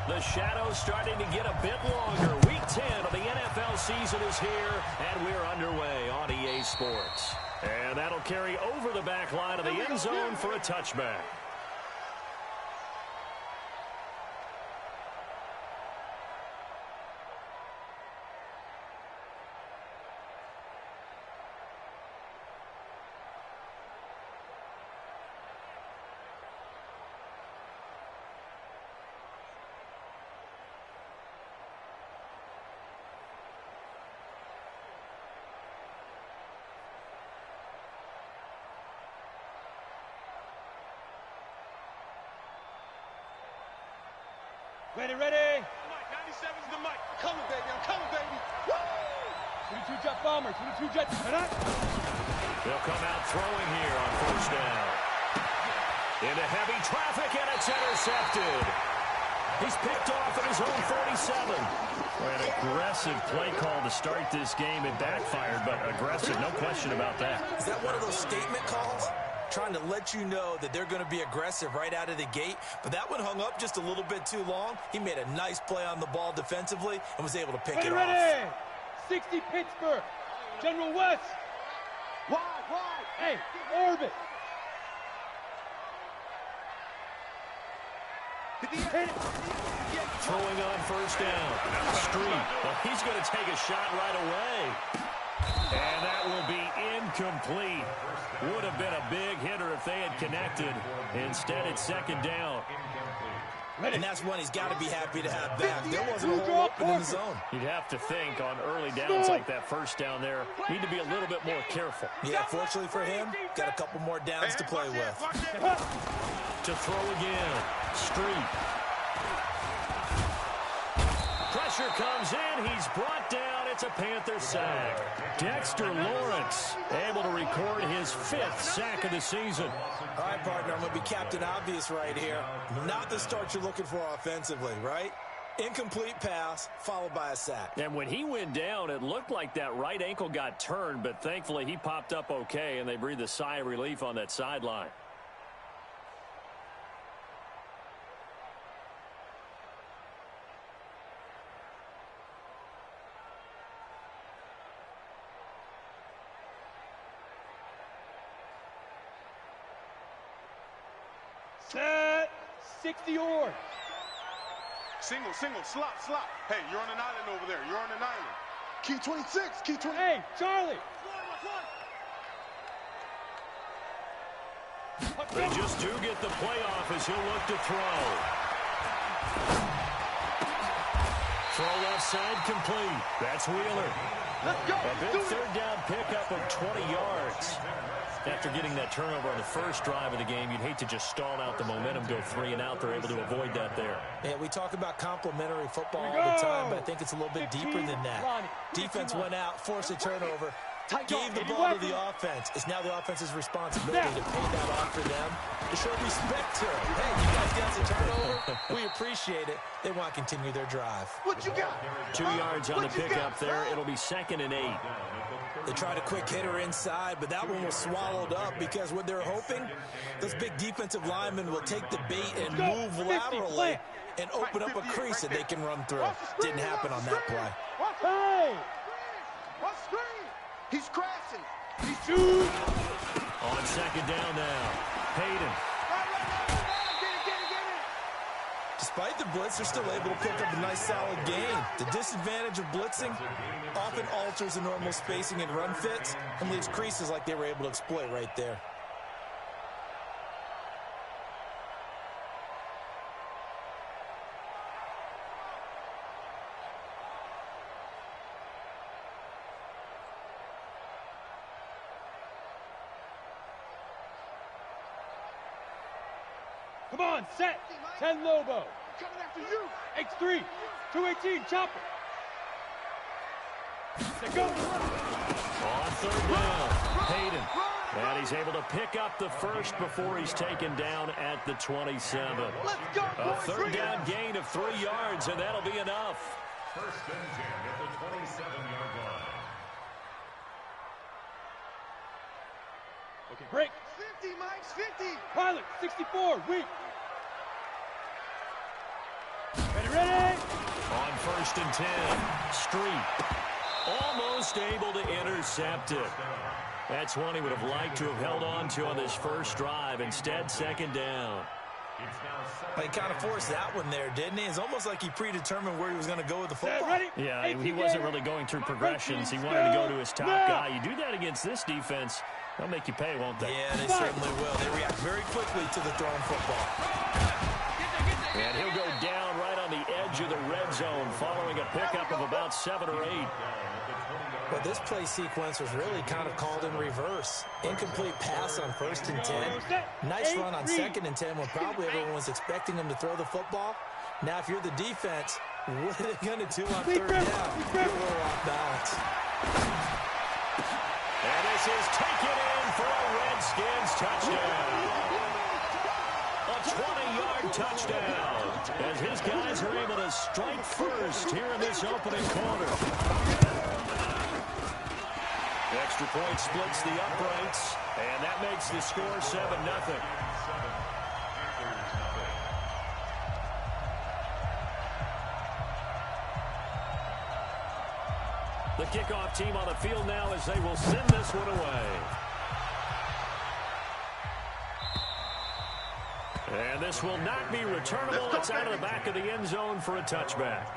The shadow's starting to get a bit longer. Week 10 of the NFL season is here, and we're underway on EA Sports. And that'll carry over the back line of the end zone for a touchback. Ready, ready. Mike, 97's the mic. I'm coming, baby. I'm coming, baby. Woo! 22 jet bomber. 22 jet. They'll come out throwing here on first down. Into heavy traffic, and it's intercepted. He's picked off at his own 47. An aggressive play call to start this game. It backfired, but aggressive, no question about that. Is that one of those statement calls? Trying to let you know that they're going to be aggressive right out of the gate, but that one hung up just a little bit too long. He made a nice play on the ball defensively and was able to pick it off. 60 Pittsburgh. General West. Wide. Hey, orbit. Throwing on first down. Street. Well, he's going to take a shot right away. And that will be incomplete. Would have been a big hitter if they had connected. Instead, it's second down. And that's one he's got to be happy to have back. There wasn't a hole open in the zone. You'd have to think on early downs like that first down there, need to be a little bit more careful. Yeah, fortunately for him, got a couple more downs to play with. To throw again. Street. Pressure comes in. He's brought down. It's a Panther sack. Dexter Lawrence able to record his 5th sack of the season. All right, partner, I'm going to be Captain Obvious right here. Not the start you're looking for offensively, right? Incomplete pass followed by a sack. And when he went down, it looked like that right ankle got turned, but thankfully he popped up okay, and they breathed a sigh of relief on that sideline. Set. 60 yards. Single, slot. Hey, you're on an island over there. You're on an island. Key 26, key 20. Hey, Charlie. They just do get the playoff as he'll look to throw. Throw left side complete. That's Wheeler. Let's go. A big third down pickup of 20 yards. After getting that turnover on the first drive of the game, you'd hate to just stall out the momentum, go 3 and out. They're able to avoid that there. Yeah, we talk about complementary football all the time, but I think it's a little bit deeper than that. Defense went out, forced a turnover, gave the ball to the offense. It's now the offense's responsibility to pay that off for them, to show respect to it. Hey, you guys got the turnover. We appreciate it. They want to continue their drive. What you got? 2 yards on the pickup there. It'll be 2nd and 8. They tried a quick hitter inside, but that one was swallowed up because what they're hoping, those big defensive linemen will take the bait and move laterally and open up a crease that they can run through. Didn't happen on that play. Hey! What screen? He's crashing. He's shooting. On second down now. Hayden. Despite the blitz, they're still able to pick up a nice solid gain. The disadvantage of blitzing often alters the normal spacing and run fits and leaves creases like they were able to exploit right there. Come on, set. 10 Lobo. Coming after you. X3. 218, chopper. Set go. On third down, Hayden. And he's able to pick up the first before he's taken down at the 27. Let's go, A third down gain of 3 yards, and that'll be enough. First and 10 at the 27-yard line. Okay, break. 50, Mike, 50. Pilot, 64, weak. Ready, ready? On 1st and 10, Street almost able to intercept it. That's one he would have liked to have held on to on this first drive. Instead, 2nd down. He kind of forced that one there, didn't he? It's almost like he predetermined where he was going to go with the football. Yeah, he wasn't really going through progressions. He wanted to go to his top guy. You do that against this defense, they'll make you pay, won't they? Yeah, they certainly will. They react very quickly to the thrown football. And he'll go down right on the edge of the red zone following a pickup of about 7 or 8. But this play sequence was really kind of called in reverse. Incomplete pass on 1st and 10. Nice run on 2nd and 10 when probably everyone was expecting him to throw the football. Now, if you're the defense, what are they going to do on 3rd down? You're a little off balance. And this is taken in for a Redskins touchdown. A 20-yard touchdown as his guys are able to strike first here in this opening quarter. Extra point splits the uprights, and that makes the score 7-0. The kickoff team on the field now as they will send this one away. And this will not be returnable. It's out of the back of the end zone for a touchback.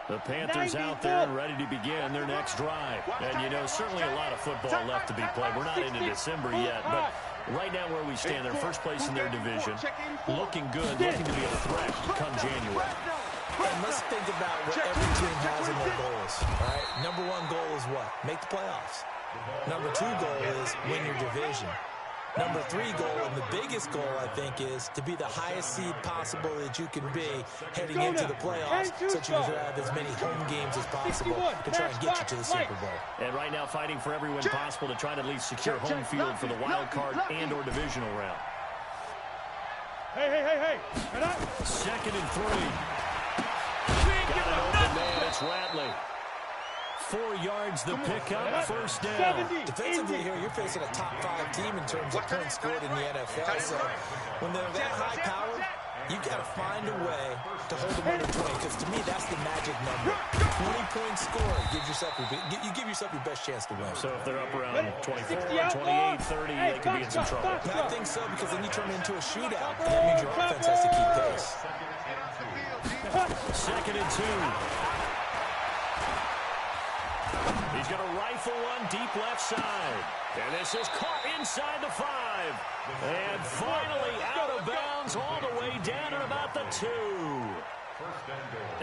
The Panthers out there ready to begin their next drive. And, you know, certainly a lot of football left to be played. We're not into December yet, but right now where we stand, they're first place in their division. Looking good, looking to be a threat come January. And let's think about what every team has in their goals. All right? Number 1 goal is what? Make the playoffs. Number 2 goal is win your division. Number 3 goal, and the biggest goal, I think, is to be the highest seed possible that you can be heading into the playoffs so that you can have as many home games as possible to try and get you to the Super Bowl. And right now fighting for every win possible to try to at least secure home field for the wild card and or divisional round. Hey. 2nd and 3. Got an open man, it's Ratley. 4 yards the pickup, 1st down. Defensively here, you're facing a top 5 team in terms of points scored in the NFL. So when they're that high-powered, you got to find a way to hold them under 20. Because to me, that's the magic number. 20 points scored. You give yourself your best chance to win. So if they're up around 24, 28, 30, they could be in some trouble. I think so, because then you turn it into a shootout. And that means your offense has to keep pace. 2nd and 2. He's going to rifle one deep left side. And this is caught inside the 5. And finally out of bounds all the way down at about the 2.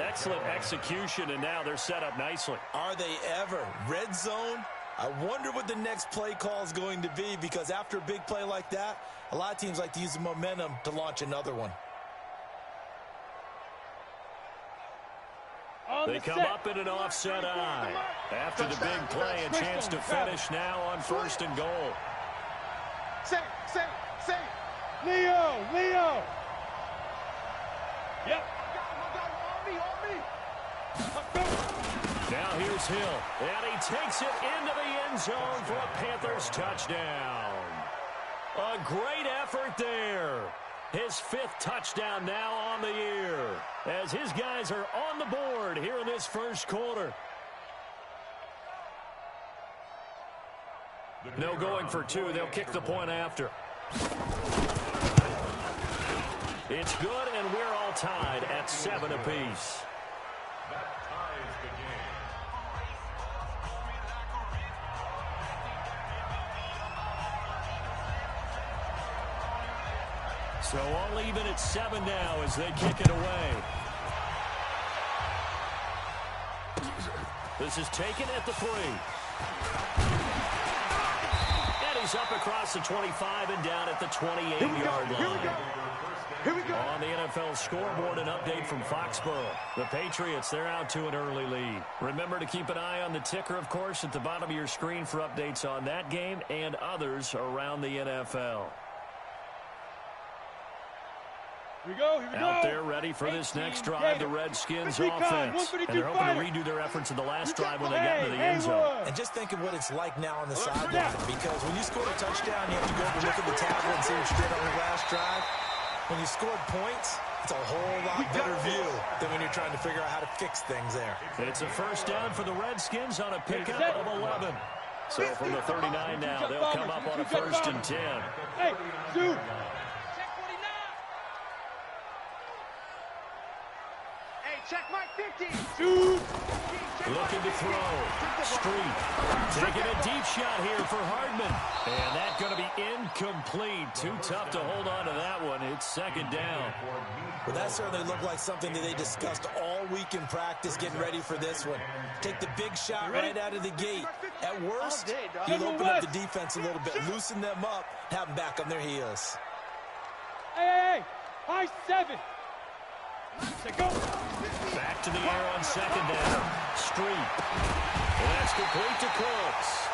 Excellent execution, and now they're set up nicely. Are they ever? Red zone? I wonder what the next play call is going to be, because after a big play like that, a lot of teams like to use the momentum to launch another one. They come up in an offset eye. After the big play, a chance to finish now on 1st and goal. Say. Leo. Yep. On me. Now here's Hill. And he takes it into the end zone for a Panthers touchdown. A great effort there. His 5th touchdown now on the year as his guys are on the board here in this first quarter. No going for 2. They'll kick the point after. It's good, and we're all tied at 7 apiece. That ties the game. So all even at 7 now as they kick it away. This is taken at the 3. And he's up across the 25 and down at the 28-yard line. Here we go. On the NFL scoreboard, an update from Foxborough. The Patriots, they're out to an early lead. Remember to keep an eye on the ticker, of course, at the bottom of your screen for updates on that game and others around the NFL. Here we go. Out there ready for this next drive, the Redskins offense. And they're hoping to redo their efforts in the last drive when they got into the end zone. And just think of what it's like now on the sideline, because when you score a touchdown, you have to go over and look at the tablet and see what you did on the last drive. When you scored points, it's a whole lot better view than when you're trying to figure out how to fix things there. It's a first down for the Redskins on a pickup of 11. So from the 39 now, they'll come up on a 1st and 10. Hey, dude. Check my 50. Dude. Looking to throw. Street. Taking a deep shot here for Hardman. And that's going to be incomplete. Too tough to hold on to that one. It's 2nd down. Well, that certainly looked like something that they discussed all week in practice, getting ready for this one. Take the big shot right out of the gate. At worst, you'll open up the defense a little bit, loosen them up, have them back on their heels. Hey, high 7. Go. Back to the air on 2nd down. Street. And that's complete to Cooks.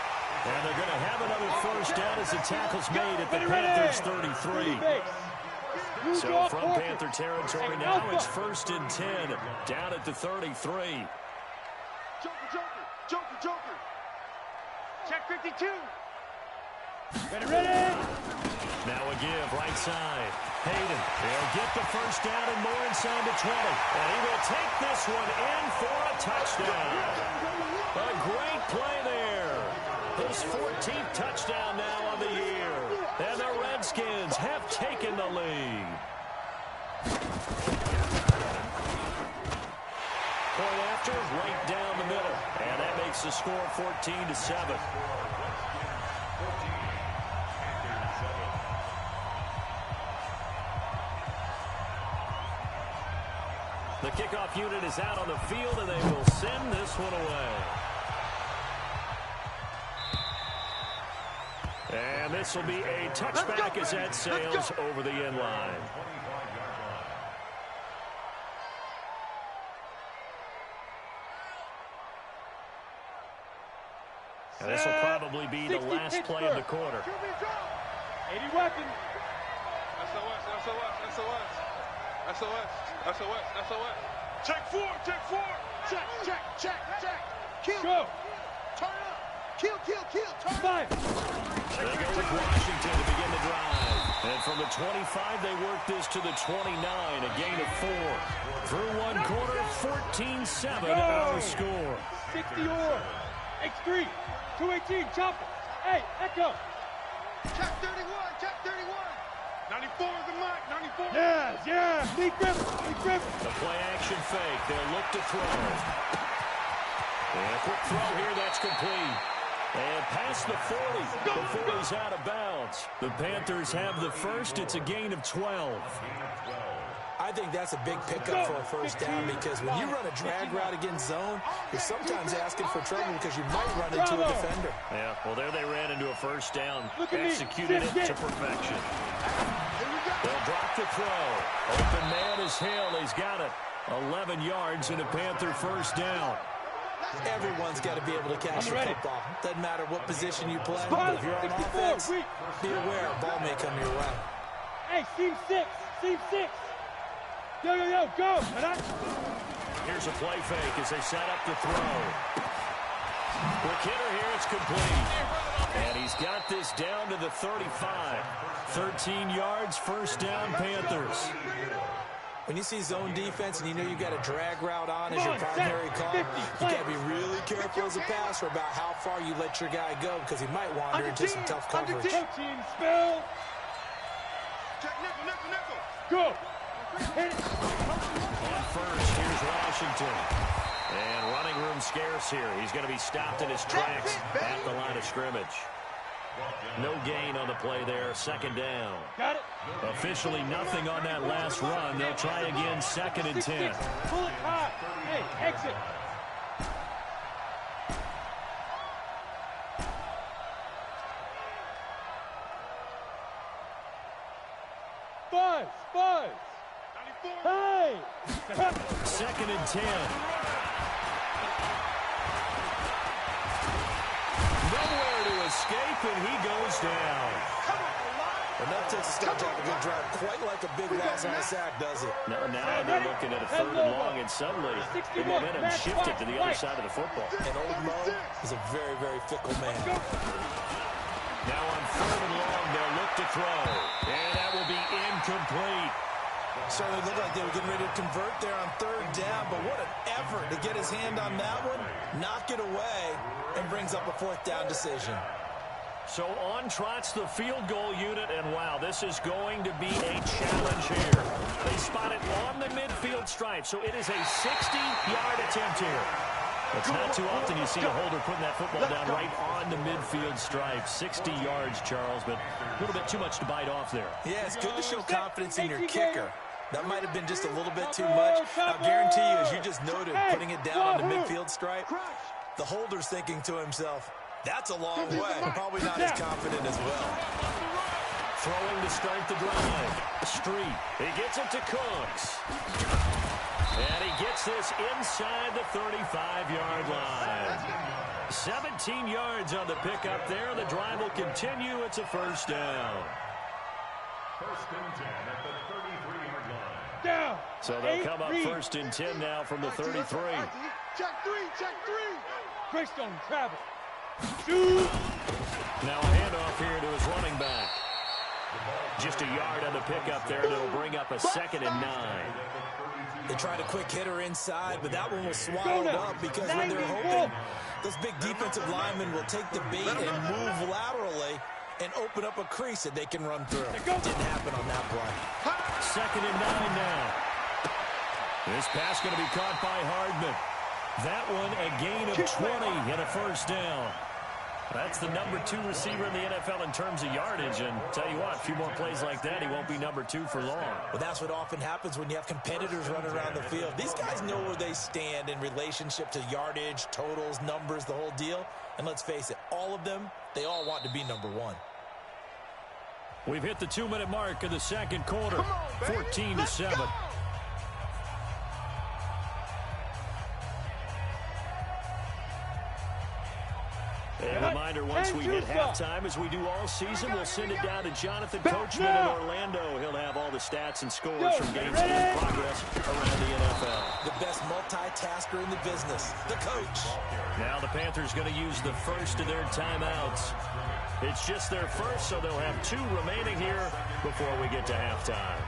And they're going to have another 1st down as the tackle's made at the Panthers' 33. So from Panther territory now, it's 1st and 10, down at the 33. Joker. Check 52. Ready. Now a give, right side. Hayden, they'll get the 1st down and more inside the 20. And he will take this one in for a touchdown. A great play there. His 14th touchdown now on the year. And the Redskins have taken the lead. Point after, right down the middle. And that makes the score 14-7. The kickoff unit is out on the field, and they will send this one away. And this will be a touchback as that sails over the end line. And this will probably be the last play of the quarter. 80 weapons. SOS. Check 4. Check. Kill. Go. Turn up. Kill. Turn up. 5. They go with Washington to begin the drive. And from the 25, they work this to the 29, a gain of 4. Through one quarter, 14-7 our score. 60 or. X3. 218. Chopper. Hey, Echo. Check 31. 94 is the mark. 94. Yeah. Lee Griffin. The play action fake. They'll look to throw. And a quick throw here. That's complete. And past the 40 before he's out of bounds. The Panthers have the first. It's a gain of 12. I think that's a big pickup for a 1st down, because when you run a drag route against zone, you're sometimes asking for trouble because you might run into a defender. Yeah, well, there they ran into a 1st down. Executed it to perfection. They'll drop the throw. Open man is Hill. He's got it. 11 yards and a Panther 1st down. Everyone's got to be able to catch the football. Doesn't matter what position you play, but if you're on offense, be aware a ball may come your way. Hey, Team 6. Yo, go. Here's a play fake as they set up the throw. Quick hitter here, it's complete. And he's got this down to the 35. 13 yards, 1st down, Panthers. When you see zone defense and you know you've got a drag route on as your primary call, you got to be really careful as a passer about how far you let your guy go, because he might wander into some tough coverage. Team spell. Check nickel. Go. On 1st, here's Washington. And running room scarce here. He's going to be stopped in his tracks at the line of scrimmage. No gain on the play there. 2nd down. Got it. Officially nothing on that last run. They'll try again 2nd and 10. Pull it high. Hey, exit. Five. Hey! 2nd and 10. Nowhere to escape, and he goes down. Enough takes to start a good drive, quite like a big loss on a sack, does it? Now they're looking at a 3rd and long, and suddenly the momentum shifted to the other side of the football. And old Mo is a very, very fickle man. Now on 3rd and long, they'll look to throw, and that will be incomplete. Certainly looked like they were getting ready to convert there on 3rd down, but what an effort to get his hand on that one, knock it away, and brings up a 4th down decision. So on trots the field goal unit, and wow, this is going to be a challenge here. They spot it on the midfield stripe, so it is a 60-yard attempt here. It's not too often you see a holder putting that football down right on the midfield stripe. 60 yards, Charles, but a little bit too much to bite off there. Yeah, it's good to show confidence in your kicker. That might have been just a little bit too much. I'll guarantee you, as you just noted, putting it down on the midfield stripe, the holder's thinking to himself, that's a long way. Probably not as confident as well. Throwing to start the drive. Street. He gets it to Cooks. And he gets this inside the 35-yard line. 17 yards on the pickup there. The drive will continue. It's a 1st down. 1st and 10 at the 33-yard line. Down. So they'll come up 1st and 10 now from the 33. Check three. Greystone travel. Shoot. Now a handoff here to his running back. Just a yard on the pickup there. That'll bring up a 2nd and 9. They tried a quick hitter inside, but that one was swallowed up because when they're hoping those big defensive linemen will take the bait and move laterally and open up a crease that they can run through. Didn't happen on that play. 2nd and 9 now. This pass going to be caught by Hardman. That one a gain of 20 and a 1st down. That's the number 2 receiver in the NFL in terms of yardage. And tell you what, a few more plays like that, he won't be number 2 for long. Well, that's what often happens when you have competitors running around the field. These guys know where they stand in relationship to yardage, totals, numbers, the whole deal. And let's face it, all of them, they all want to be number 1. We've hit the 2-minute mark of the 2nd quarter. 14-7. A reminder, once we hit halftime, as we do all season, we'll send it down to Jonathan Coachman in Orlando. He'll have all the stats and scores from games in progress around the NFL. The best multitasker in the business, the coach. Now the Panthers going to use the first of their timeouts. It's just their first, so they'll have 2 remaining here before we get to halftime.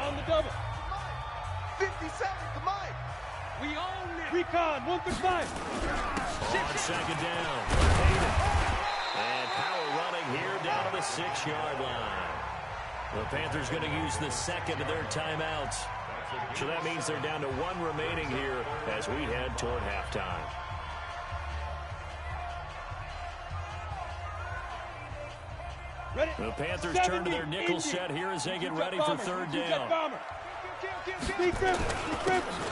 On the double. 57 to Mike. We own it. Recon, 1 for 5. On 2nd down. And power running here down to the 6-yard line. The Panthers going to use the 2nd of their timeouts. So that means they're down to 1 remaining here as we head toward halftime. The Panthers turn to their nickel set here as they get ready for 3rd down.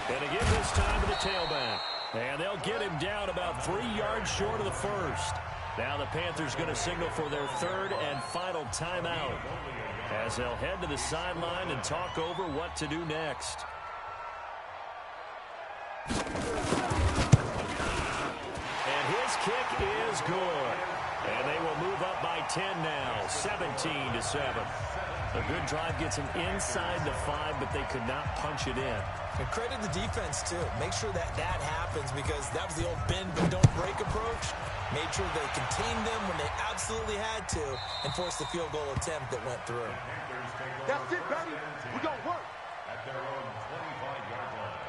And again this time to the tailback. And they'll get him down about 3 yards short of the 1st. Now the Panthers going to signal for their 3rd and final timeout as they'll head to the sideline and talk over what to do next. And his kick is good. And they will move up by 10 now, 17-7. A good drive gets them inside the 5, but they could not punch it in. And credit the defense, too. Make sure that happens because that was the old bend but don't break approach. Made sure they contained them when they absolutely had to and forced the field goal attempt that went through. That's it, baby. We're going to work. At their own 25-yard line.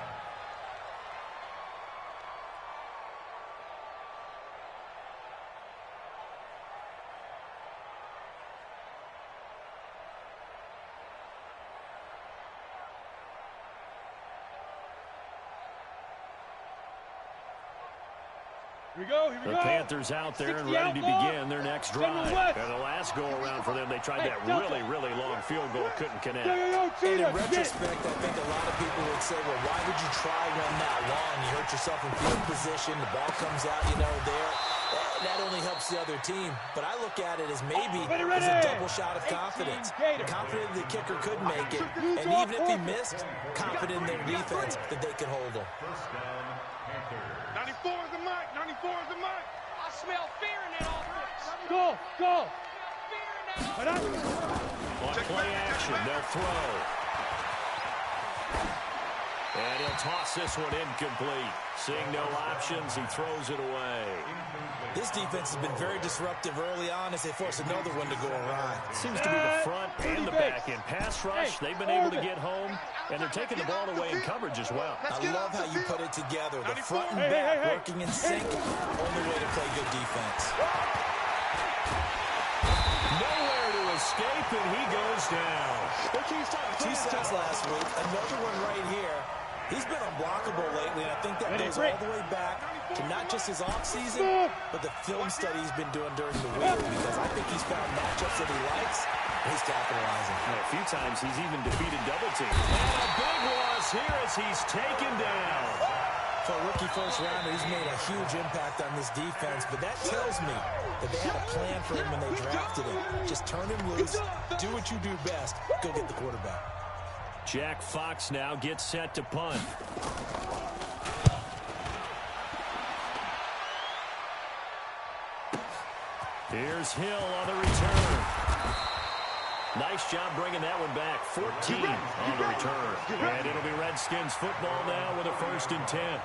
Here we go. The Panthers out there and ready to begin their next drive. And the last go-around for them, they tried that really, really long field goal, couldn't connect. And in retrospect, I think a lot of people would say, well, why would you try one that long? You hurt yourself in field position. The ball comes out, there. that only helps the other team. But I look at it as maybe it's a double shot of confidence. Confident the kicker could make it, and even if he missed, confident in their defense that they could hold him. 94 is the mic. 94 is the mic. I smell fear in that offense. Go. On play action, they'll throw. And he'll toss this one incomplete. Seeing no options, he throws it away. This defense has been very disruptive early on as they force another one to go awry. Seems to be the front and the back end. Pass rush, they've been able to get home, and they're taking the ball away in coverage as well. I love how you put it together. The front and back working in sync. Only way to play good defense. Nowhere to escape, and he goes down. 2 sacks last week. Another one right here. He's been unblockable lately, and I think that goes all the way back to not just his offseason, but the film study he's been doing during the week, because I think he's found matchups that he likes, and he's capitalizing. And a few times he's even defeated double teams. And a big loss here as he's taken down. For a rookie first-rounder, he's made a huge impact on this defense, but that tells me that they had a plan for him when they drafted him. Just turn him loose, do what you do best, go get the quarterback. Jack Fox now gets set to punt. Here's Hill on the return. Nice job bringing that one back. 14 on the return. And it'll be Redskins football now with a 1st and 10.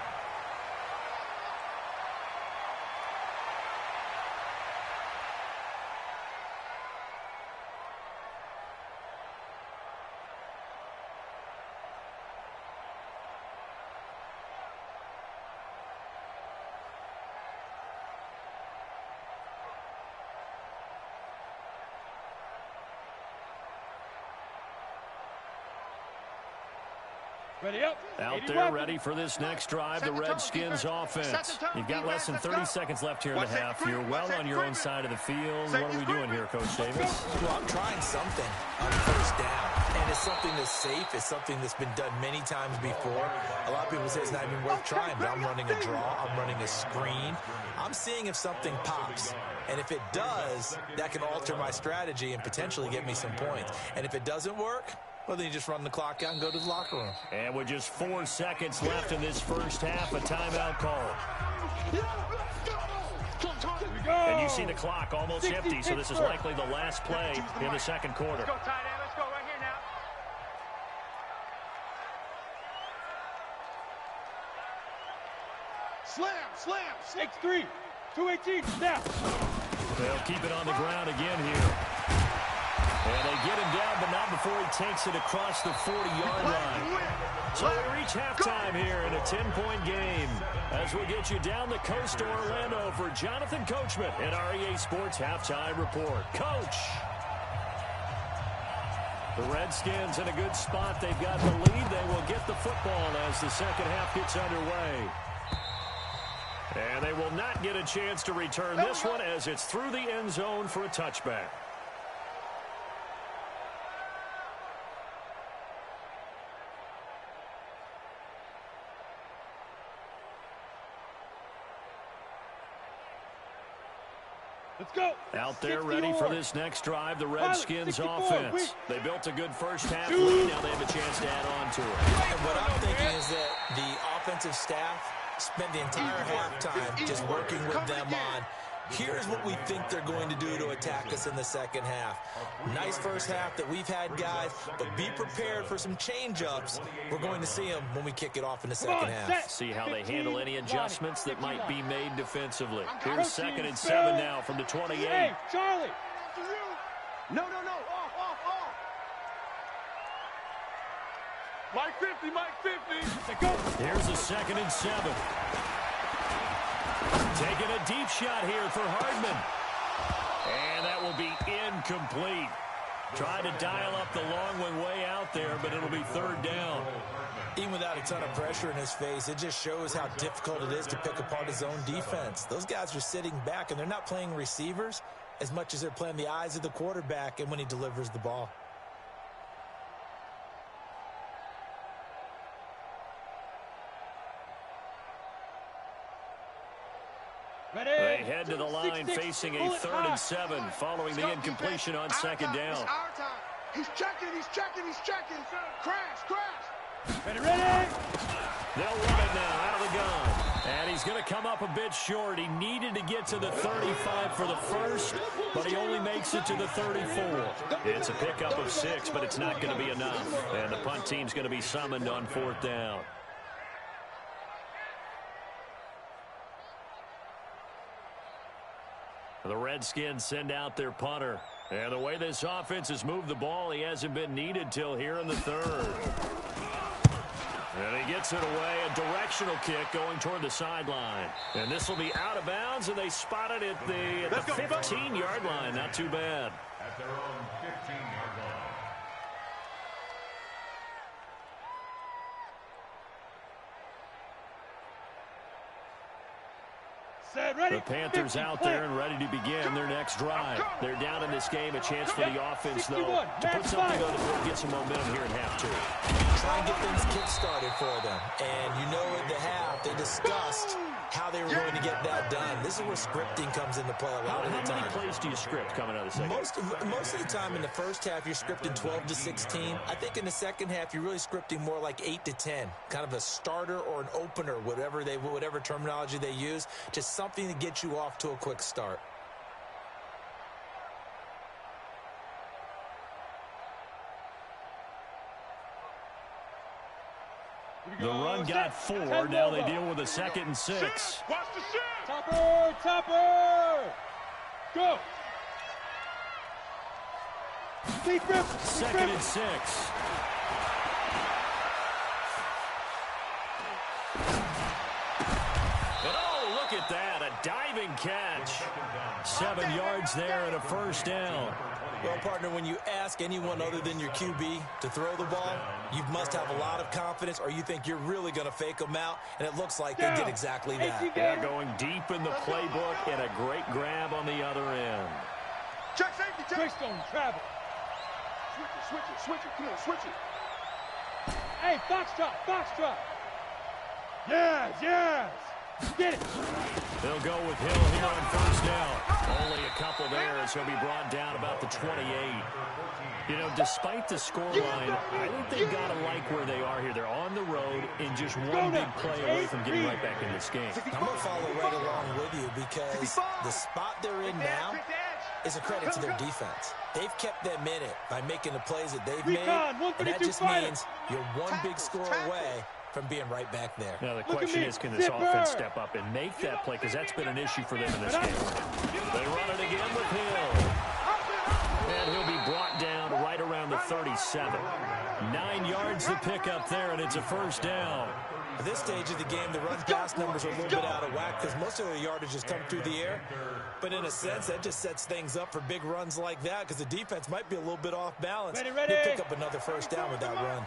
Ready up. Out there, ready for this next drive, the Redskins offense. You've got less than 30 seconds left here in the half. You're well on your own side of the field. What are we doing here, Coach Davis? Well, I'm trying something on 1st down, and it's something that's safe. It's something that's been done many times before. A lot of people say it's not even worth trying, but I'm running a draw. I'm running a screen. I'm seeing if something pops, and if it does, that can alter my strategy and potentially get me some points. And if it doesn't work, well, then you just run the clock out and go to the locker room. And with just 4 seconds left in this first half, a timeout call. And you see the clock almost empty, so this is likely the last play in the second quarter. Let's go, tight end. Let's go right here now. Slam. X3. 218. Snap. They'll keep it on the ground again here. And they get him down, but not before he takes it across the 40-yard line. So we reach halftime here in a 10-point game as we get you down the coast to Orlando for Jonathan Coachman and our EA Sports Halftime Report. Coach! The Redskins in a good spot. They've got the lead. They will get the football as the second half gets underway. And they will not get a chance to return this one as it's through the end zone for a touchback. Let's go. Out there ready for this next drive, the Redskins offense. They built a good first half lead. Now they have a chance to add on to it. And what I'm thinking is that the offensive staff spent the entire halftime just working with them on, here's what we think they're going to do to attack us in the second half. Nice first half that we've had, guys, but be prepared for some change-ups. We're going to see them when we kick it off in the second half. See how they handle any adjustments that might be made defensively. Here's 2nd and 7 now from the 28. Hey, Charlie. No. Off. Mike 50. Let's go. Here's a 2nd and 7. Taking a deep shot here for Hardman. And that will be incomplete. Trying to dial up the long one way out there, but it'll be 3rd down. Even without a ton of pressure in his face, it just shows how difficult it is to pick apart his own defense. Those guys are sitting back, and they're not playing receivers as much as they're playing the eyes of the quarterback and when he delivers the ball. They head to the line facing a 3rd and 7 following the incompletion on 2nd down. It's our time. He's checking. Crash. Ready. They'll run it now out of the gun. And he's going to come up a bit short. He needed to get to the 35 for the first, but he only makes it to the 34. It's a pickup of 6, but it's not going to be enough. And the punt team's going to be summoned on 4th down. The Redskins send out their punter. And the way this offense has moved the ball, he hasn't been needed till here in the 3rd. And he gets it away, a directional kick going toward the sideline. And this will be out of bounds, and they spot it at the 15-yard line. Not too bad. At their own 15-yard line. Ready. The Panthers out there and ready to begin their next drive. They're down in this game. A chance for the offense, though, to put something on the board, get some momentum here in half 2. Try and get things kick-started for them. And you know at the half, they discussed how they were going to get that done. This is where scripting comes into play a lot of the time. How many plays do you script coming out of the second? Most of the time in the first half, you're scripting 12 to 16. I think in the second half, you're really scripting more like 8 to 10. Kind of a starter or an opener, whatever terminology they use. Just something to get you off to a quick start. The run got 4. Now they deal with a 2nd and 6. Watch the shit. Topper. Go. 2nd and 6. And oh, look at that. A diving catch. 7 yards there and a 1st down. Well, partner, when you ask anyone other than your QB to throw the ball, you must have a lot of confidence, or you think you're really going to fake them out, and it looks like they did exactly that. Yeah, going deep in the playbook and a great grab on the other end. Check safety, check. Greystone, travel. Switch it. Come on, switch it. Hey, Foxtrot. Yes. Get it. They'll go with Hill here on 1st down. Only a couple there as he'll be brought down about the 28. You know, despite the scoreline, I think they've got to like where they are here. They're on the road and just one big play away from getting right back in this game. I'm going to follow right along with you because the spot they're in now is a credit to their defense. They've kept them in it by making the plays that they've made, and that just means you're one big score away from being right back there. Now, the question is, can this offense step up and make that play? Because that's been an issue for them in this game. They run it again with Hill. And he'll be brought down right around the 37. 9 yards to pick up there, and it's a 1st down. At this stage of the game, the run-pass numbers are a little bit out of whack because most of the yardage has come through the air. But in a sense, that just sets things up for big runs like that because the defense might be a little bit off balance. Ready. He'll pick up another 1st down with that run.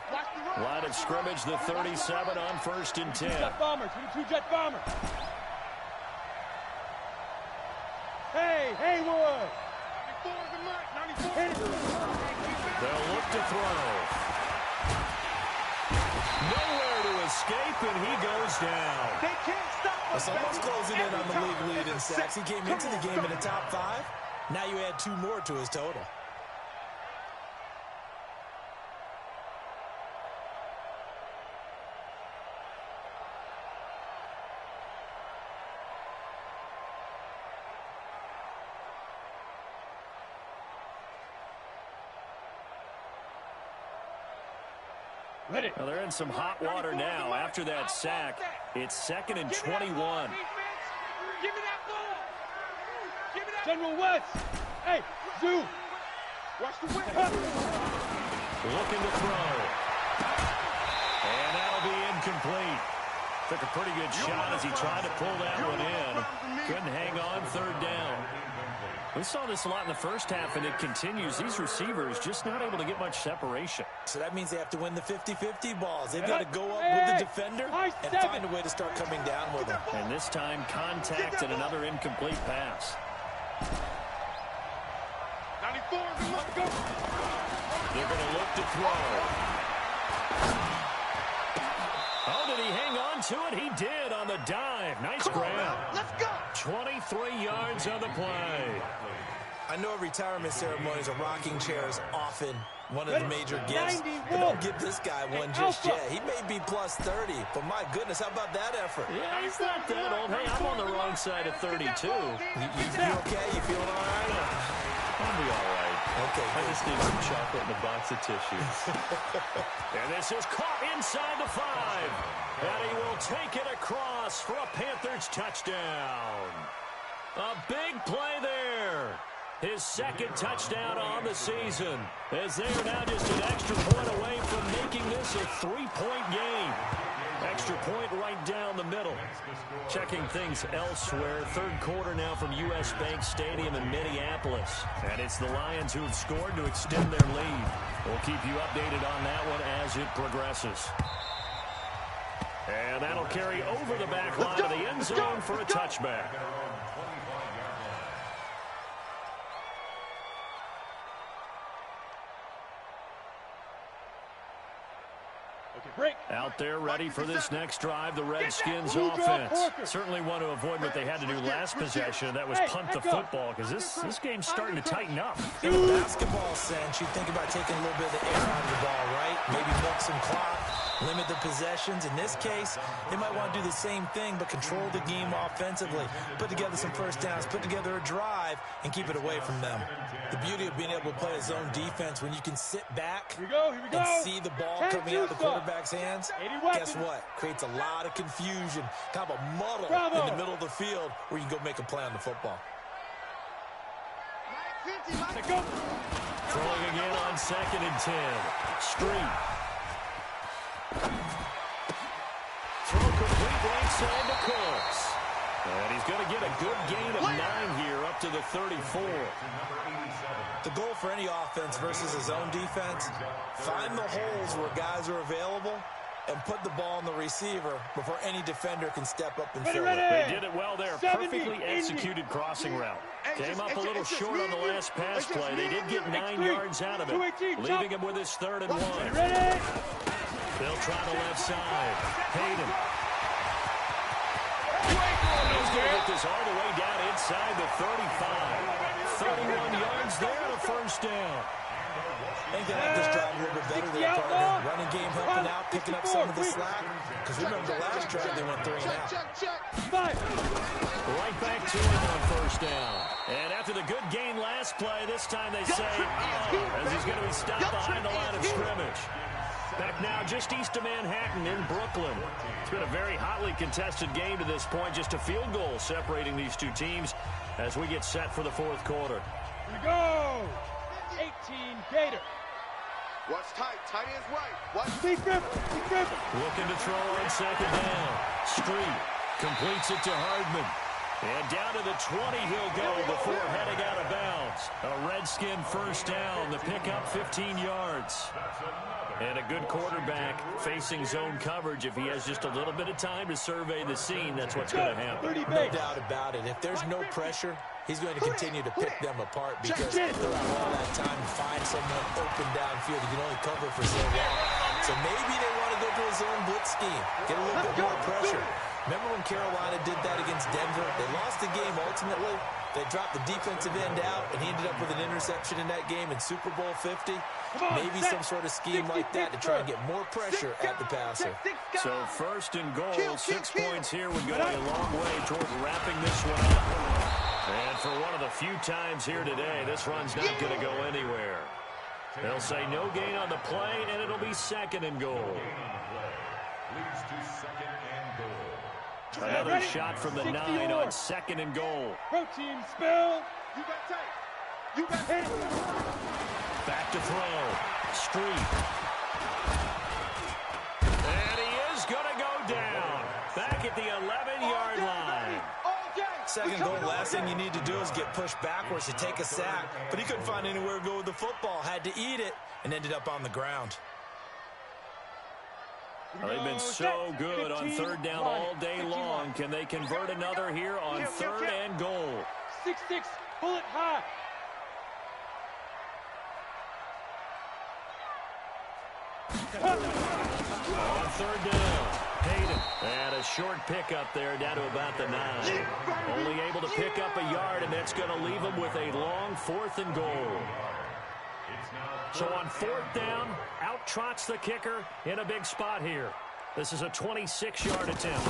Line of scrimmage, the 37 on 1st and 10. Jet bomber, 22 jet bomber. Hey, Haywood. 94 is the mic. 94. Hit it. They'll look to throw. Nowhere to escape, and he goes down. They can't stop us. Someone's closing in on the league lead in sacks. He came into the game in the top 5. Now you add 2 more to his total. Ready. Well, they're in some hot water now after that sack. It's 2nd and 21. Give me that ball. Give me that. General West. Hey, Zoo. Watch the whip. Looking to throw. And that'll be incomplete. Took a pretty good shot as he tried to pull that one in. Couldn't hang on 3rd down. We saw this a lot in the first half, and it continues. These receivers just not able to get much separation. So that means they have to win the 50-50 balls. They've got to go up with the defender and find a way to start coming down with them. And this time, contact and another incomplete pass. 94 is the mic. Go. They're going to look to throw. Oh, did he hang on to it? He did on the dive. drive. Nice grab. Let's go. 23 yards on the play. I know at retirement ceremonies, a rocking chair is often one of the major gifts. But don't give this guy one just yet. He may be plus 30, but my goodness, how about that effort? Yeah, he's not that old. Hey, I'm on the wrong side of 32. You okay? You feeling all right? I'll be all right. Okay, I just need some chocolate and a box of tissues. And this is caught inside the 5. And he will take it across for a Panthers touchdown. A big play there. His second touchdown on the season, as they are now just an extra point away from making this a 3-point game. Extra point right down the middle. Checking things elsewhere. Third quarter now from U.S. Bank Stadium in Minneapolis. And it's the Lions who have scored to extend their lead. We'll keep you updated on that one as it progresses. And that'll carry over the back line of the end zone for a touchback. Out there ready for this next drive, the Redskins offense. Certainly want to avoid what they had to do last possession. That was punt the football, because this game's starting to tighten up. In a basketball sense, you think about taking a little bit of the air out of the ball, right? Maybe milk some clock, limit the possessions. In this case, they might want to do the same thing, but control the game offensively. Put together some first downs, put together a drive, and keep it away from them. The beauty of being able to play a zone defense when you can sit back and see the ball coming out of the quarterback's hands, guess what? Creates a lot of confusion, kind of a muddle in the middle of the field where you can go make a play on the football. Throwing again on 2nd and 10. Street. Throw complete right side to Cooks. And he's going to get a good gain of 9 here up to the 34. The goal for any offense versus a zone defense, find the holes where guys are available and put the ball on the receiver before any defender can step up and fill it. They did it well there. Perfectly executed crossing route. Came up a little short on the last pass play. They did get 9 yards out of it, leaving him with his 3rd and 1. They'll try the left side. Hayden. He's going to get this all the way down inside the 35. 31 yards there and a first down. I think they like this drive a little bit better there, partner. Running game helping out, picking up some of the slack. Because remember, the last drive they went 3 and out. Right back to him on first down. And after the good gain last play, this time they say, as he's going to be stopped behind the line of scrimmage. Back now just east of Manhattan in Brooklyn. It's been a very hotly contested game to this point. Just a field goal separating these two teams as we get set for the 4th quarter. Here we go. 18 Gator. Watch tight. Tight ends right. Watch. Looking to throw on 2nd down. Street completes it to Hardman. And down to the 20 he'll go before heading out of bounds. A Redskin first down. The pickup 15 yards. And a good quarterback facing zone coverage. If he has just a little bit of time to survey the scene, that's what's going to happen. No doubt about it. If there's no pressure, he's going to continue to pick them apart because they'll have all that time to find someone open downfield. He can only cover for so long. So maybe they want to go to a zone blitz scheme, get a little bit more pressure. Remember when Carolina did that against Denver? They lost the game ultimately. They dropped the defensive end out, and he ended up with an interception in that game in Super Bowl 50. Maybe some sort of scheme like that to try and get more pressure at the passer. So 1st and goal, 6 points here would go a long way toward wrapping this one up. And for one of the few times here today, this run's not going to go anywhere. They'll say no gain on the play, and it'll be 2nd and goal. Leads to 2nd and goal. Another shot from the 9 on 2nd and goal. Protein spill. You got tight. You got hit. Back to throw. Street. And he is going to go down. Back at the 11-yard line. 2nd goal, last thing you need to do is get pushed backwards to take a sack. But he couldn't find anywhere to go with the football. Had to eat it and ended up on the ground. Well, they've been so good on 3rd down all day long. Can they convert another here on 3rd and goal? 6-6, bullet high. On 3rd down, Hayden. And a short pickup there down to about the 9. Only able to pick up a yard, and that's going to leave him with a long 4th and goal. So on 4th down, out trots the kicker in a big spot here. This is a 26-yard attempt.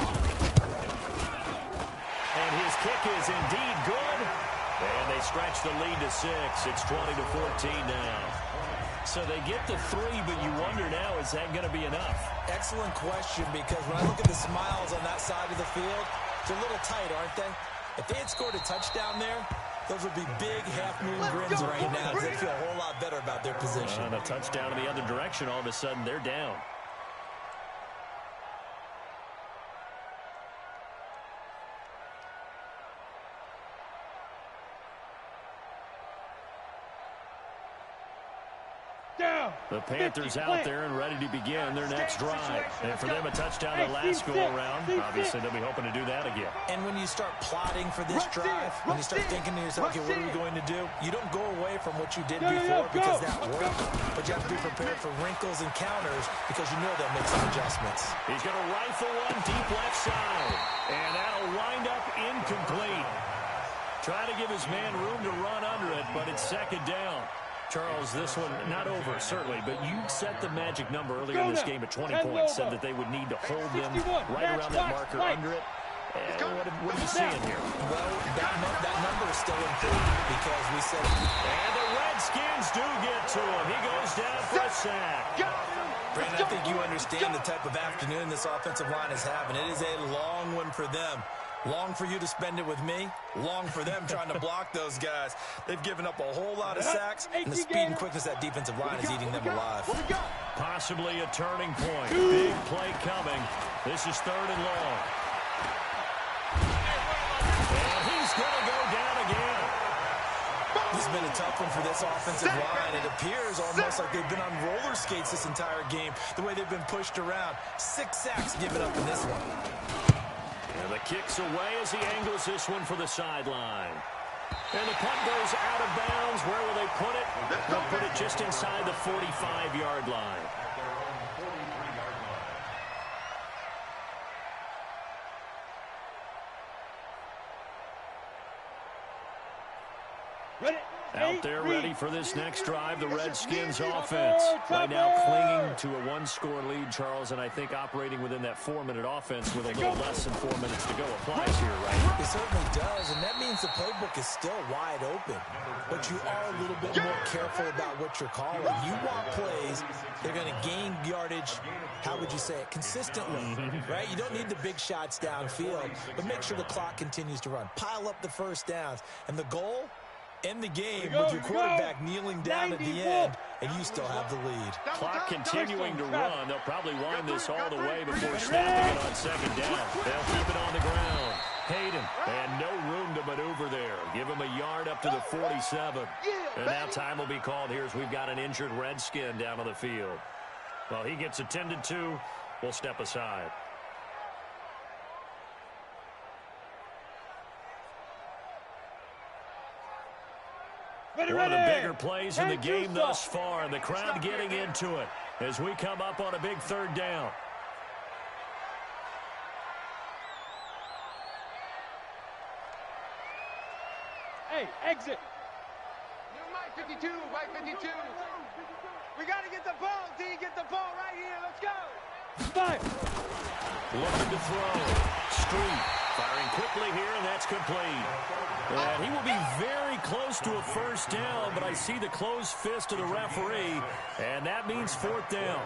And his kick is indeed good. And they stretch the lead to 6. It's 20-14 now. So they get to 3, but you wonder now, is that going to be enough? Excellent question, because when I look at the smiles on that side of the field, they're a little tight, aren't they? If they had scored a touchdown there, those would be big half-moon grins right now, because they feel a whole lot better about their position. And a touchdown in the other direction, all of a sudden they're down. The Panthers out there and ready to begin their next drive. And for them, a touchdown their last go-around. Obviously, they'll be hoping to do that again. And when you start plotting for this drive, when you start thinking to yourself, okay, what are we going to do? You don't go away from what you did before because that worked. But you have to be prepared for wrinkles and counters because you know they'll make some adjustments. He's going to rifle one deep left side. And that'll wind up incomplete. Trying to give his man room to run under it, but it's 2nd down. Charles, this one not over, certainly, but you set the magic number earlier in this game at 20 points, said that they would need to hold them right around that marker under it. What are you seeing here? Well, that number is still important because we said it. And the Redskins do get to him. He goes down for a sack. Brandon, I think you understand the type of afternoon this offensive line is having. It is a long one for them. Long for you to spend it with me. Long for them trying to block those guys. They've given up a whole lot of sacks, and the speed and quickness of that defensive line is eating them alive. Possibly a turning point. Big play coming. This is 3rd and long. And he's going to go down again. This has been a tough one for this offensive line. It appears almost like they've been on roller skates this entire game, the way they've been pushed around. 6 sacks given up in this one. And the kick's away as he angles this one for the sideline. And the punt goes out of bounds. Where will they put it? They'll put it just inside the 45-yard line. Out there ready for this next drive, the Redskins offense. Right now clinging to a 1-score lead, Charles, and I think operating within that 4-minute offense with a little less than 4 minutes to go applies here, right? It certainly does, and that means the playbook is still wide open. But you are a little bit more careful about what you're calling. You want plays, they're going to gain yardage, how would you say it, consistently, right? You don't need the big shots downfield, but make sure the clock continues to run. Pile up the first downs, and the goal? End the game with your quarterback kneeling down at the end, and you still have the lead. Clock continuing to run. They'll probably wind this all the way before snapping it on 2nd down. They'll keep it on the ground. Hayden, and no room to maneuver there. Give him a yard up to the 47. And now time will be called here as we've got an injured Redskin down on the field. Well, he gets attended to. We'll step aside. One of the bigger plays in the game thus far, and the crowd getting into it as we come up on a big 3rd down. Hey, exit. Mike 52, Mike 52. We got to get the ball, D. Get the ball right here. Let's go. Fire. Looking to throw. Street firing quickly here, and that's complete. And he will be very close to a 1st down, but I see the closed fist of the referee, and that means 4th down.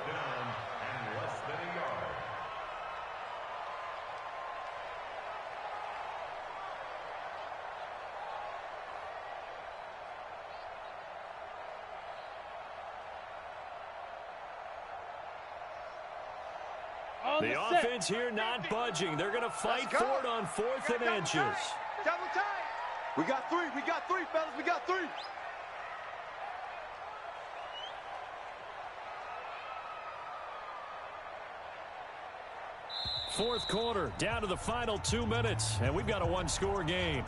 The offense here not budging. They're going to fight for it on 4th and inches. Double tight. We got 3. We got 3, fellas. We got 3. Fourth quarter, down to the final 2 minutes, and we've got a 1-score game.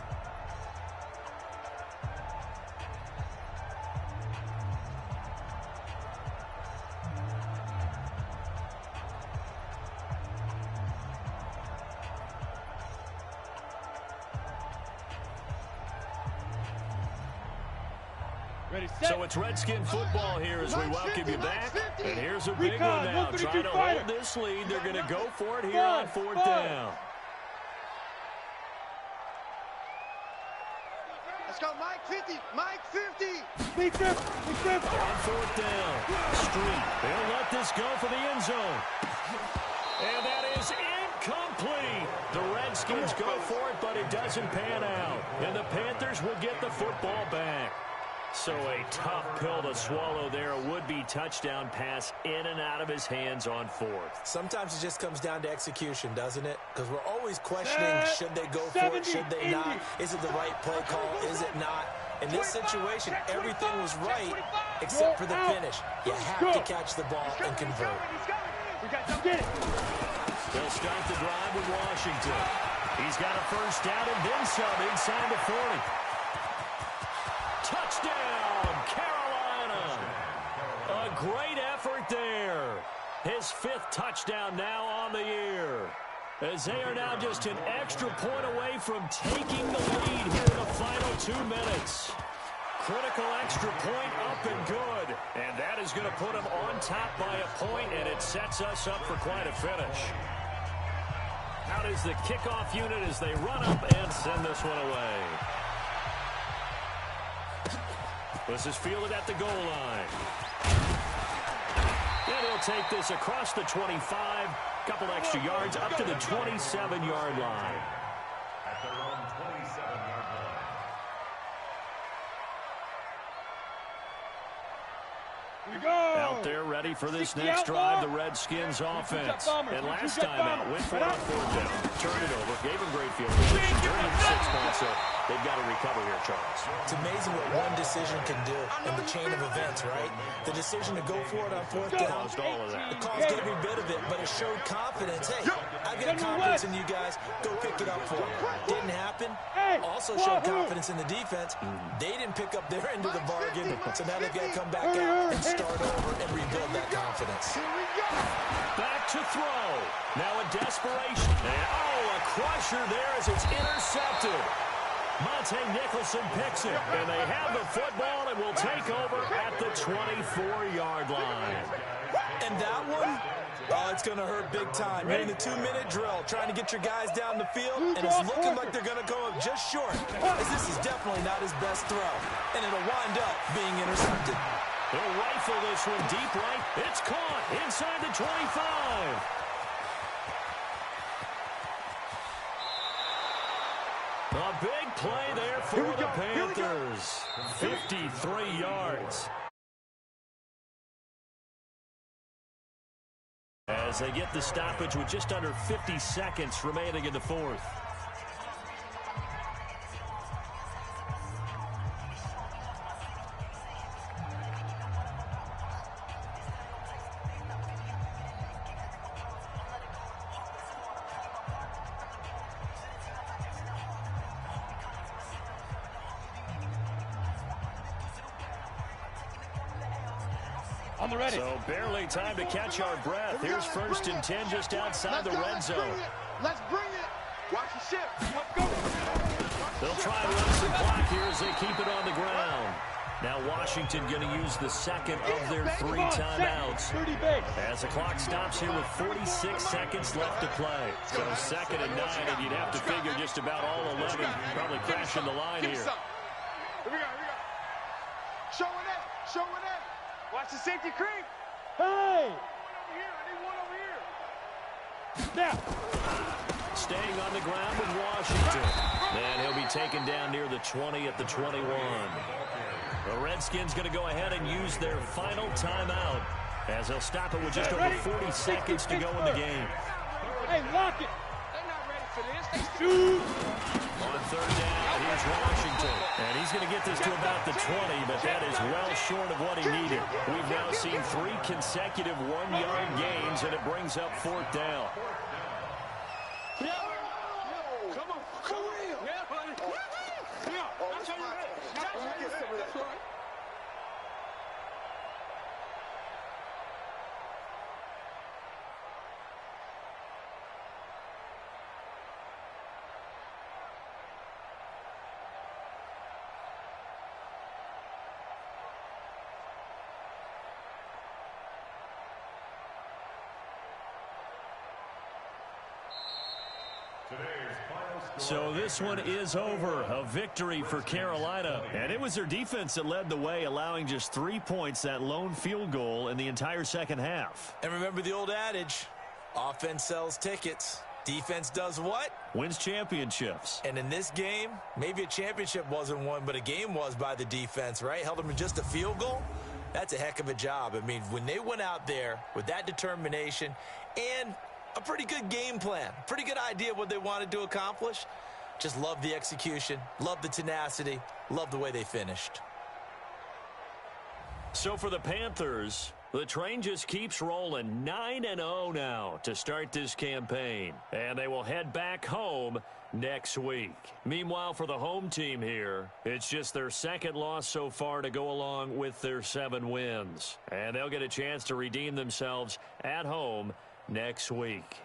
Ready, set. So it's Redskin football here as we welcome you back. And here's a big one now. Trying to hold this lead. They're going to go for it here on fourth down. Let's go, Mike 50. Mike 50. Big 50. Big 50. On fourth down. Street. They'll let this go for the end zone. And that is incomplete. The Redskins go for it, but it doesn't pan out. And the Panthers will get the football back. So a tough pill to swallow there. A would-be touchdown pass in and out of his hands on fourth. Sometimes it just comes down to execution, doesn't it? Because we're always questioning, should they go for it, should they not? Is it the right play call? Is it not? In this situation, everything was right except for the finish. You have to catch the ball and convert. They'll start the drive with Washington. He's got a first down and then some inside the 40. Touchdown, Carolina. A great effort there. His 5th touchdown now on the year. As they are now just an extra point away from taking the lead here in the final 2 minutes. Critical extra point up and good. And that is going to put him on top by a point, and it sets us up for quite a finish. Out is the kickoff unit as they run up and send this one away. This is fielded at the goal line. And he'll take this across the 25. Couple extra yards up to the 27-yard line. At their own 27-yard line. Out there ready for this next drive, the Redskins offense. And last time out, went for it on fourth down. Turned it over, gave them great field position, turned it 6 points, so they've got to recover here, Charles. It's amazing what one decision can do in the chain of events, right? The decision to go for it on fourth down, Caused all of that. it caused every bit of it, but it showed confidence. Hey, I've got confidence in you guys. Go pick it up for me. Didn't happen. Also showed confidence in the defense. They didn't pick up their end of the bargain, so now they've got to come back out and start over and rebuild that confidence. Back to throw. Now a desperation. And, a crusher there as it's intercepted. Monte Nicholson picks it, and they have the football and will take over at the 24-yard line. And that one, it's going to hurt big time. You're in the 2-minute drill, trying to get your guys down the field, and it's looking like they're going to go up just short, as this is definitely not his best throw, and it'll wind up being intercepted. He'll rifle this one deep right. It's caught inside the 25. A big play there for the Panthers. 53 yards. As they get the stoppage with just under 50 seconds remaining in the fourth. On the ready. So barely time to catch our breath. Here's 1st and 10 just outside the red zone. Let's bring it. Watch the ship. Let's go. They'll try and run some clock here as they keep it on the ground. Now Washington going to use the second of their 3 timeouts. As the clock stops here with 46 seconds left to play. So 2nd and 9, and you'd have to figure just about all 11 probably crashing the line here. Here we go. Showing it. Watch the safety creep. Hey! I need one over here. Snap. Staying on the ground with Washington. And he'll be taken down near the 20 at the 21. The Redskins going to go ahead and use their final timeout as they'll stop it with just over 40 seconds to go in the game. Hey, lock it. They're not ready for this. They Shoot. On 3rd down, here's Washington. And he's going to get this to about the 20, but that is well short of what he needed. We've now seen 3 consecutive 1-yard gains, and it brings up 4th down. Come on. Yeah, buddy. Yeah, that's how you hit. That's how you hit. That's right. So this one is over. A victory for Carolina. And it was their defense that led the way, allowing just 3 points, that lone field goal in the entire second half. And remember the old adage, offense sells tickets. Defense does what? Wins championships. And in this game, maybe a championship wasn't won, but a game was by the defense, right? Held them to just a field goal. That's a heck of a job. I mean, when they went out there with that determination and a pretty good game plan, pretty good idea of what they wanted to accomplish, just love the execution, love the tenacity, love the way they finished. So for the Panthers, the train just keeps rolling. 9-0 now to start this campaign. And they will head back home next week. Meanwhile, for the home team here, it's just their second loss so far to go along with their 7 wins. And they'll get a chance to redeem themselves at home next week.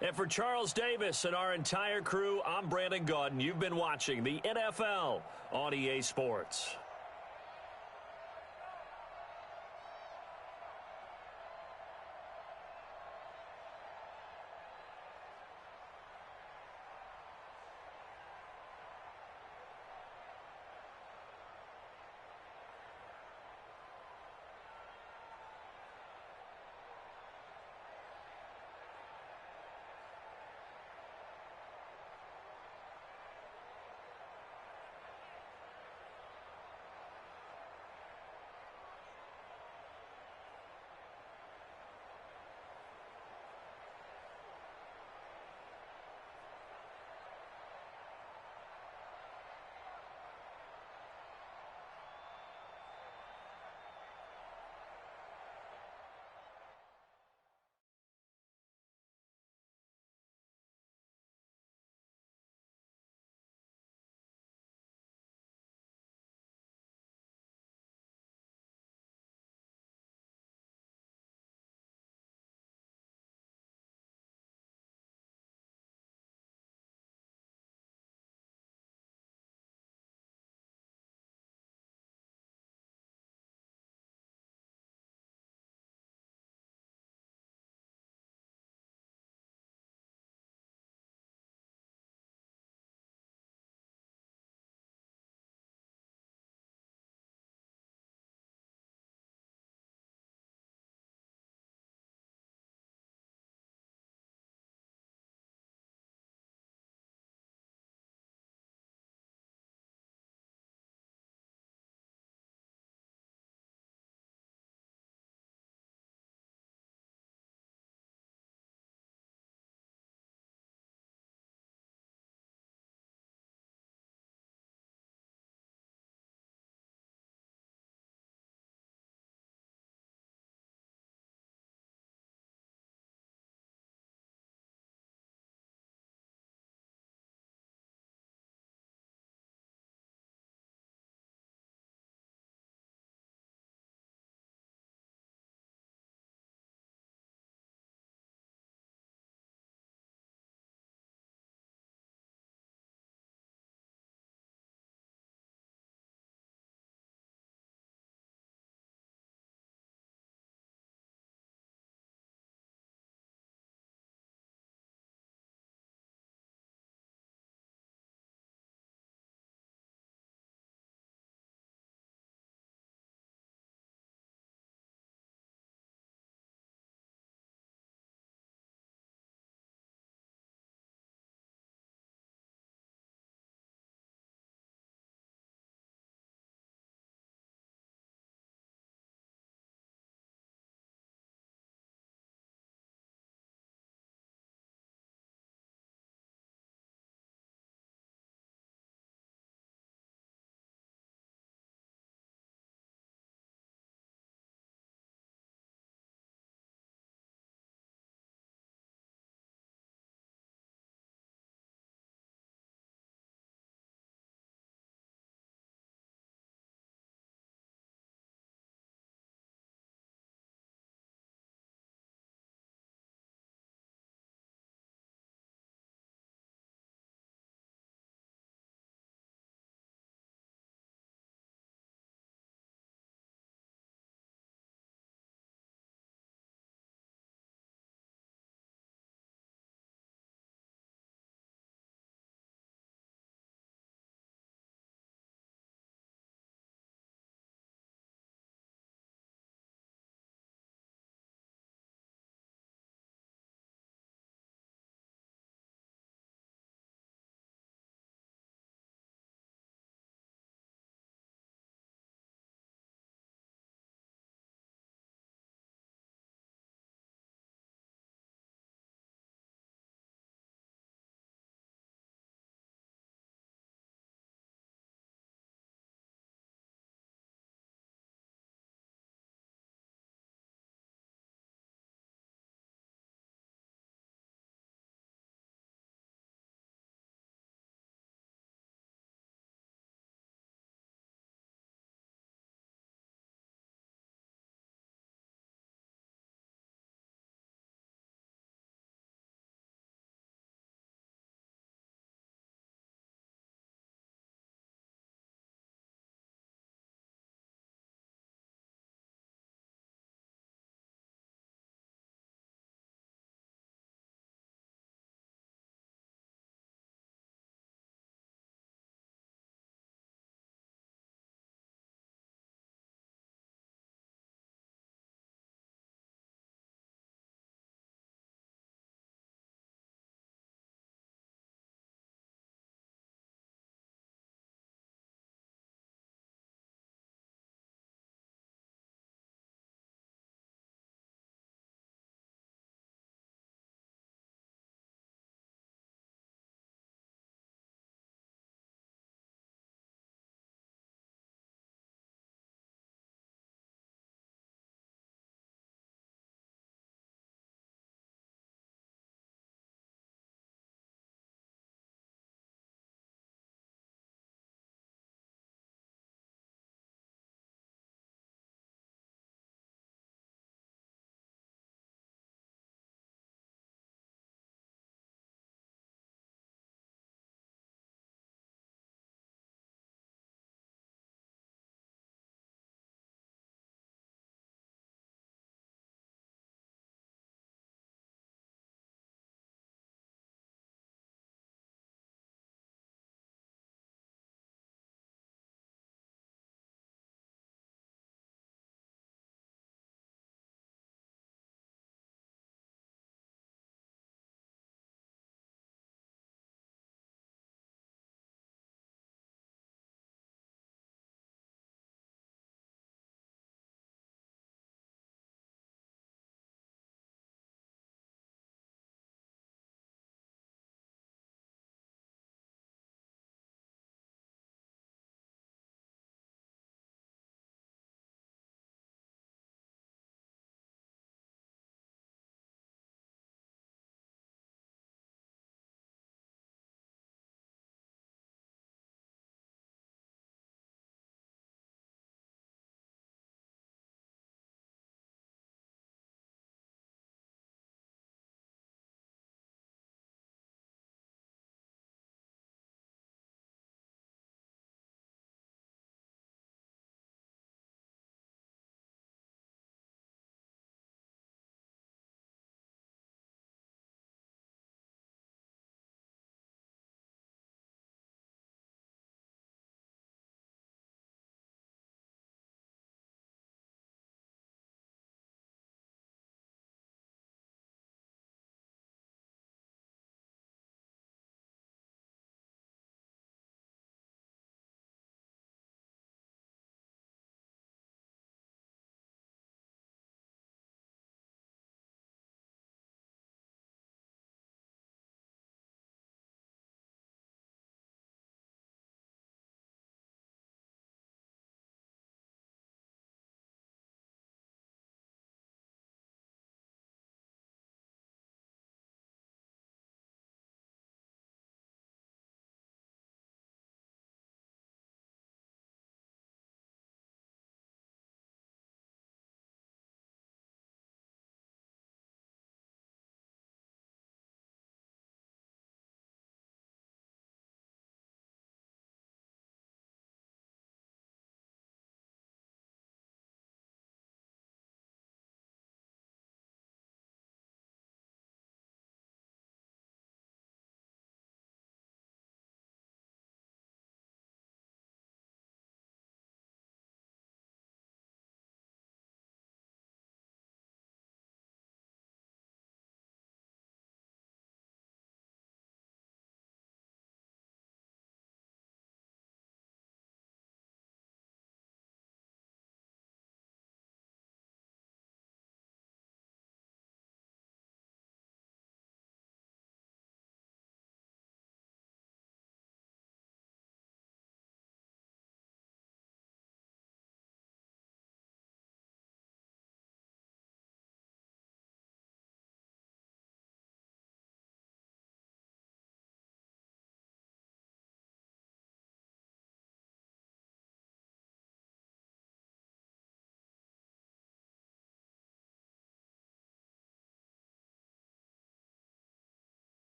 And for Charles Davis and our entire crew, I'm Brandon Gaudin. You've been watching the NFL on EA Sports.